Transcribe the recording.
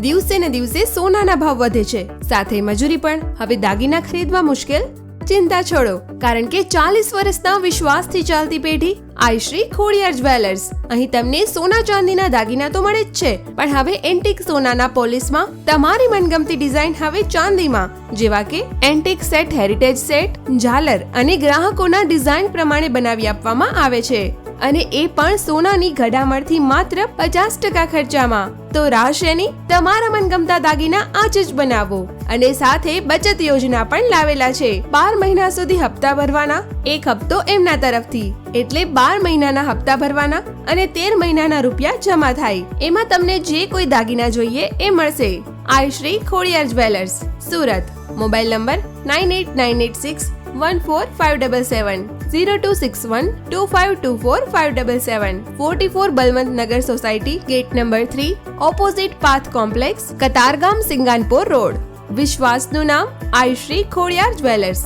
દિવસે ને દિવસે સોનાના ભાવ વધે છે, સાથે મજૂરી પણ. હવે દાગીના ખરીદવા મુશ્કેલ? ચિંતા છોડો, કારણ કે 40 વર્ષના વિશ્વાસથી ચાલતી પેઢી આઈશ્રી ખોડિયાર જ્વેલર્સ. અહીં તમને સોના ચાંદીના દાગીના તો મળે જ છે, પણ હવે એન્ટિક સોનાના પોલિશમાં તમારી મનગમતી ડિઝાઇન હવે ચાંદીમાં, જેવા કે એન્ટિક સેટ, હેરિટેજ સેટ, ઝાલર અને ગ્રાહકોના ડિઝાઇન પ્રમાણે બનાવી આપવામાં આવે છે, અને એ પણ સોનાની ઘડામણથી માત્ર 50% ખર્ચામાં. તો રાહ શેની? તમારા મનગમતા દાગીના આજ જ બનાવો. અને સાથે બચત યોજના પણ લાવેલા છે. 12 મહિના સુધી હપ્તા ભરવાના, એક હપ્તો એમના તરફથી, એટલે 12 મહિનાના હપ્તા ભરવાના અને 13 મહિનાના રૂપિયા જમા થાય. એમાં તમને જે કોઈ દાગીના જોઈએ એ મળશે. Aaishree Khodiyar jewellers, Surat. Mobile number 9898614577, 0261252457, 44 Balwantnagar society, gate number 3, opposite path complex, Katargam, Singanpor road. વિશ્વાસનું નામ આઈશ્રી ખોડિયાર જ્વેલર્સ.